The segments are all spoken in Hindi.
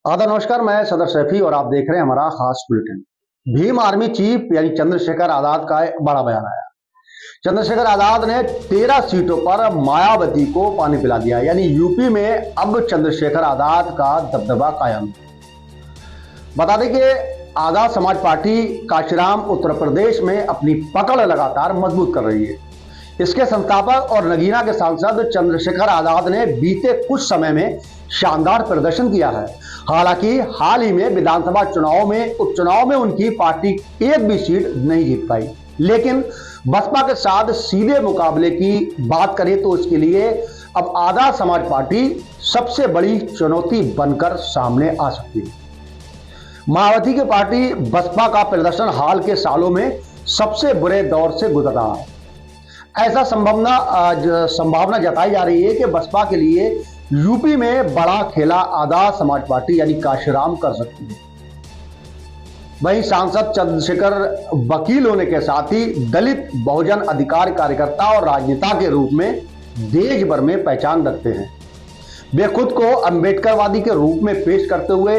आदा नमस्कार, मैं सदर सैफी और आप देख रहे हैं हमारा खास बुलेटिन। भीम आर्मी चीफ यानी चंद्रशेखर आजाद का एक बड़ा बयान आया। चंद्रशेखर आजाद ने 13 सीटों पर मायावती को पानी पिला दिया, यानी यूपी में अब चंद्रशेखर आजाद का दबदबा कायम। बता दें कि आजाद समाज पार्टी काशीराम उत्तर प्रदेश में अपनी पकड़ लगातार मजबूत कर रही है। इसके संस्थापक और नगीना के सांसद चंद्रशेखर आजाद ने बीते कुछ समय में शानदार प्रदर्शन किया है। हालांकि हाल ही में विधानसभा चुनाव में उपचुनाव में उनकी पार्टी एक भी सीट नहीं जीत पाई, लेकिन बसपा के साथ सीधे मुकाबले की बात करें तो इसके लिए अब आजाद समाज पार्टी सबसे बड़ी चुनौती बनकर सामने आ सकती है। मायावती की पार्टी बसपा का प्रदर्शन हाल के सालों में सबसे बुरे दौर से गुजर रहा है। ऐसा संभावना जताई जा रही है कि बसपा के लिए यूपी में बड़ा खेला आजाद समाज पार्टी यानी काशीराम कर सकती है। वहीं सांसद चंद्रशेखर वकील होने के साथ ही दलित बहुजन अधिकार कार्यकर्ता और राजनेता के रूप में देश भर में पहचान रखते हैं। वे खुद को अंबेडकरवादी के रूप में पेश करते हुए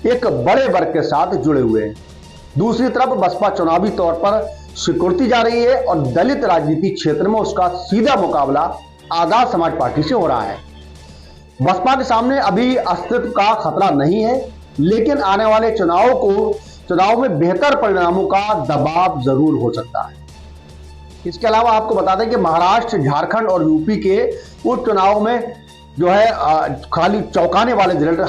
एक बड़े वर्ग के साथ जुड़े हुए हैं। दूसरी तरफ बसपा चुनावी तौर पर सिकुड़ती जा रही है और दलित राजनीति क्षेत्र में उसका सीधा मुकाबला आजाद समाज पार्टी से हो रहा है। बसपा के सामने अभी अस्तित्व का खतरा नहीं है, लेकिन आने वाले चुनाव में बेहतर परिणामों का दबाव जरूर हो सकता है। इसके अलावा आपको बता दें कि महाराष्ट्र, झारखंड और यूपी के उपचुनाव में जो है खाली चौंकाने वाले रिजल्ट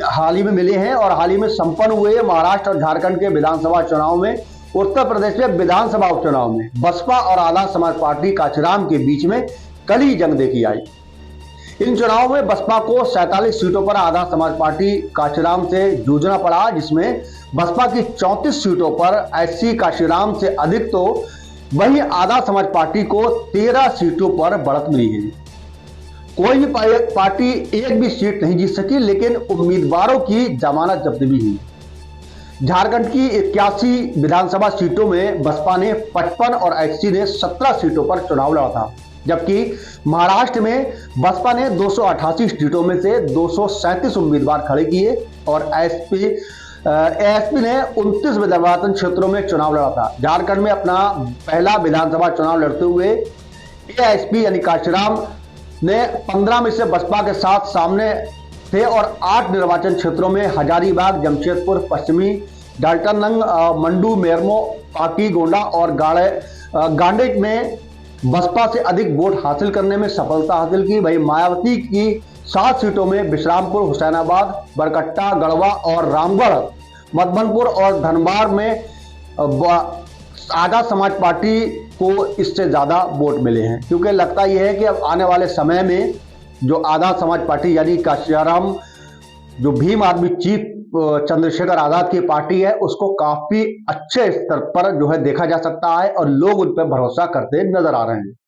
हाल ही में मिले हैं और हाल ही में संपन्न हुए महाराष्ट्र और झारखंड के विधानसभा चुनाव में उत्तर प्रदेश में विधानसभा उपचुनाव में बसपा और आजाद समाज पार्टी काशीराम के बीच में कड़ी जंग देखी आई। इन चुनावों में बसपा को 47 सीटों पर आजाद समाज पार्टी काशीराम से जूझना पड़ा, जिसमें बसपा की 34 सीटों पर एससी काशीराम से अधिक तो वहीं आजाद समाज पार्टी को 13 सीटों पर बढ़त मिली है। कोई भी पार्टी एक भी सीट नहीं जीत सकी, लेकिन उम्मीदवारों की जमानत जब्त भी हुई। झारखंड की 81 विधानसभा सीटों में बसपा ने 55 और एससी ने 17 सीटों पर चुनाव लड़ा था, जबकि महाराष्ट्र में बसपा ने 288 सीटों में से 237 उम्मीदवार खड़े किए और एएसपी ने 29 विधानसभा क्षेत्रों में चुनाव लड़ा था। झारखंड में अपना पहला विधानसभा चुनाव लड़ते हुए एएसपी यानी काशीराम ने 15 में से बसपा के साथ सामने थे और 8 निर्वाचन क्षेत्रों में हजारीबाग, जमशेदपुर पश्चिमी, डाल्टनगंज, मंडू, मेरमो, पाकी, गोंडा और गांडेय में बसपा से अधिक वोट हासिल करने में सफलता हासिल की। वहीं मायावती की 7 सीटों में विश्रामपुर, हुसैनाबाद, बरकट्टा, गढ़वा और रामगढ़, मधुबनपुर और धनबाद में आजाद समाज पार्टी को इससे ज्यादा वोट मिले हैं, क्योंकि लगता यह है कि अब आने वाले समय में जो आजाद समाज पार्टी यानी काशीराम, जो भीम आर्मी चीफ चंद्रशेखर आजाद की पार्टी है, उसको काफी अच्छे स्तर पर जो है देखा जा सकता है और लोग उन पर भरोसा करते नजर आ रहे हैं।